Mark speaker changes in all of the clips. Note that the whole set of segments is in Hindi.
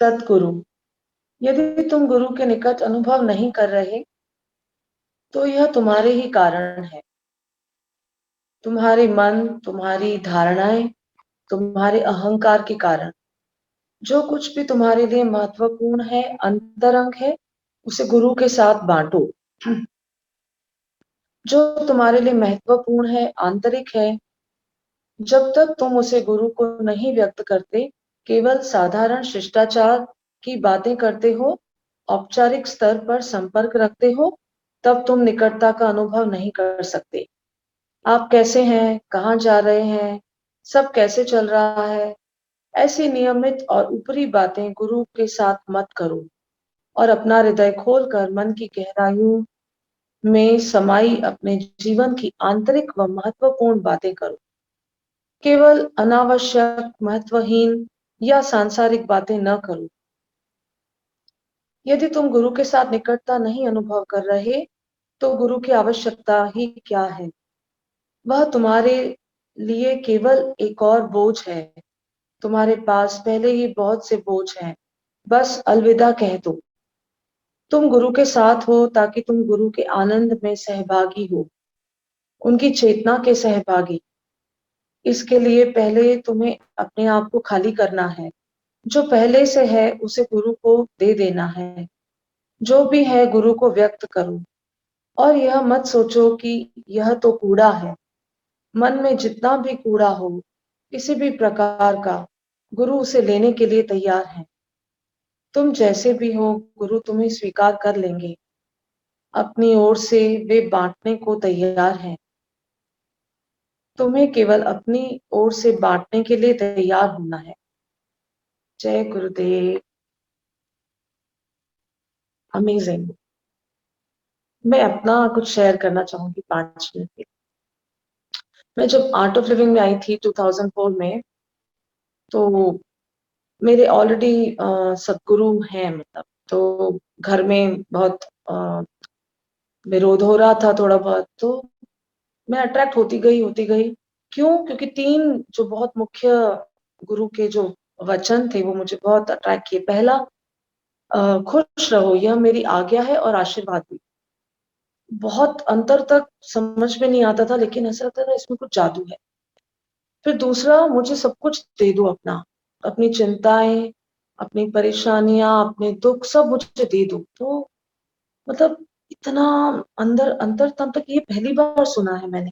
Speaker 1: सतगुरु, यदि तुम गुरु के निकट अनुभव नहीं कर रहे, तो यह तुम्हारे ही कारण है। तुम्हारे मन, तुम्हारी धारणाएं, तुम्हारे अहंकार के कारण। जो कुछ भी तुम्हारे लिए महत्वपूर्ण है, अंतरंग है, उसे गुरु के साथ बांटो। जो तुम्हारे लिए महत्वपूर्ण है, आंतरिक है, जब तक तुम उसे गुरु को नहीं व्यक्त करते, केवल साधारण शिष्टाचार की बातें करते हो, औपचारिक स्तर पर संपर्क रखते हो, तब तुम निकटता का अनुभव नहीं कर सकते। आप कैसे हैं, कहाँ जा रहे हैं, सब कैसे चल रहा है, ऐसी नियमित और ऊपरी बातें गुरु के साथ मत करो, और अपना हृदय खोलकर मन की गहराइयों में समाई अपने जीवन की आंतरिक व महत्वपूर्ण बातें करो। केवल अनावश्यक, महत्वहीन या सांसारिक बातें न करो। यदि तुम गुरु के साथ निकटता नहीं अनुभव कर रहे, तो गुरु की आवश्यकता ही क्या है। वह तुम्हारे लिए केवल एक और बोझ है। तुम्हारे पास पहले ही बहुत से बोझ हैं। बस अलविदा कह दो। तुम गुरु के साथ हो ताकि तुम गुरु के आनंद में सहभागी हो, उनकी चेतना के सहभागी। इसके लिए पहले तुम्हें अपने आप को खाली करना है। जो पहले से है उसे गुरु को दे देना है। जो भी है गुरु को व्यक्त करो, और यह मत सोचो कि यह तो कूड़ा है। मन में जितना भी कूड़ा हो, किसी भी प्रकार का, गुरु उसे लेने के लिए तैयार है। तुम जैसे भी हो, गुरु तुम्हें स्वीकार कर लेंगे। अपनी ओर से वे बांटने को तैयार हैं। तुम्हें केवल अपनी ओर से बांटने के लिए तैयार होना है। जय गुरुदेव। अमेजिंग। मैं अपना कुछ शेयर करना चाहूंगी 5 मिनट के। मैं जब आर्ट ऑफ लिविंग में आई थी 2004 में, तो मेरे ऑलरेडी सदगुरु हैं, मतलब तो घर में बहुत विरोध हो रहा था थोड़ा बहुत, तो मैं अट्रैक्ट होती गई। क्यों? क्योंकि 3 जो बहुत मुख्य गुरु के जो वचन थे वो मुझे बहुत अट्रैक्ट किए। पहला, खुश रहो, यह मेरी आज्ञा है और आशीर्वाद भी। बहुत अंतर तक समझ में नहीं आता था, लेकिन ऐसा लगता था इसमें कुछ जादू है। फिर दूसरा, मुझे सब कुछ दे दो, अपना, अपनी चिंताएं, अपनी परेशानियां, अपने दुख सब मुझे दे दो। तो मतलब इतना अंदर अंतर तम तक ये पहली बार सुना है मैंने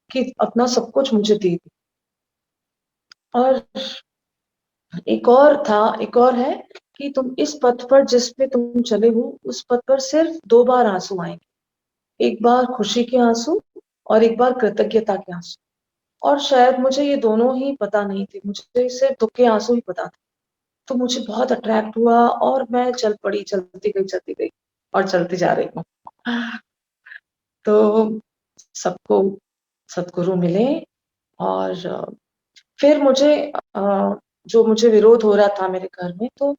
Speaker 1: कि अपना सब कुछ मुझे दे दो। और एक और है कि तुम इस पथ पर जिस पे तुम चले हो, उस पथ पर सिर्फ 2 बार आंसू आएंगे। एक बार खुशी के आंसू, और एक बार कृतज्ञता के आंसू। और शायद मुझे ये दोनों ही पता नहीं थे, मुझे सिर्फ दुख के आंसू ही पता थे। तो मुझे बहुत अट्रैक्ट हुआ और मैं चल पड़ी, चलती गई और चलती जा रही हूँ। तो सबको सतगुरु मिले। और फिर मुझे जो मुझे विरोध हो रहा था मेरे घर में, तो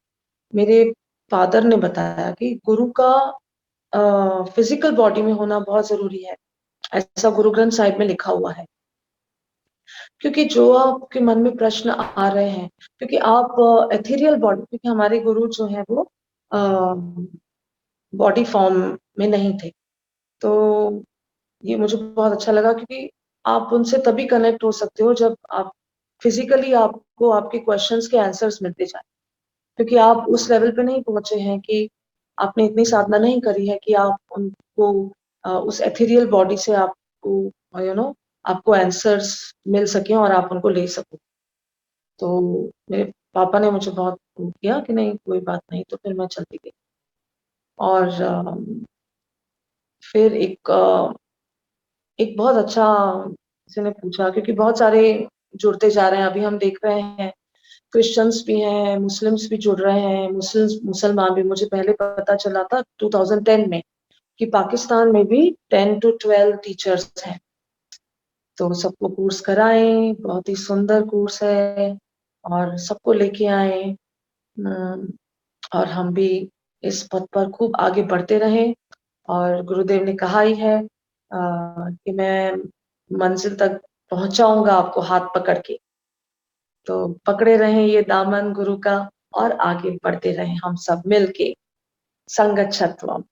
Speaker 1: मेरे फादर ने बताया कि गुरु का फिजिकल बॉडी में होना बहुत जरूरी है। ऐसा गुरु ग्रंथ साहिब में लिखा हुआ है। क्योंकि जो आपके मन में प्रश्न आ रहे हैं, क्योंकि आप एथेरियल बॉडी, क्योंकि हमारे गुरु जो है वो बॉडी फॉर्म में नहीं थे। तो ये मुझे बहुत अच्छा लगा, क्योंकि आप उनसे तभी कनेक्ट हो सकते हो जब आप फिजिकली आपको आपके क्वेश्चंस के आंसर्स मिलते जाए। क्योंकि आप उस लेवल पे नहीं पहुंचे हैं, कि आपने इतनी साधना नहीं करी है कि आप उनको उस एथेरियल बॉडी से आपको आपको आंसर्स मिल सके और आप उनको ले सको। तो मेरे पापा ने मुझे बहुत किया कि नहीं, कोई बात नहीं। तो फिर मैं चलती गई। और फिर एक बहुत अच्छा, किसी ने पूछा, क्योंकि बहुत सारे जुड़ते जा रहे हैं, अभी हम देख रहे हैं क्रिश्चियंस भी हैं, मुस्लिम्स भी जुड़ रहे हैं, मुसलमान भी। मुझे पहले पता चला था 2010 में कि पाकिस्तान में भी 10 to 12 टीचर्स हैं। तो सबको कोर्स कराएं, बहुत ही सुंदर कोर्स है, और सबको लेके आए। और हम भी इस पथ पर खूब आगे बढ़ते रहें। और गुरुदेव ने कहा ही है कि मैं मंजिल तक पहुंचाऊंगा आपको हाथ पकड़ के। तो पकड़े रहें ये दामन गुरु का, और आगे बढ़ते रहें हम सब मिलके संगच्छत्वम।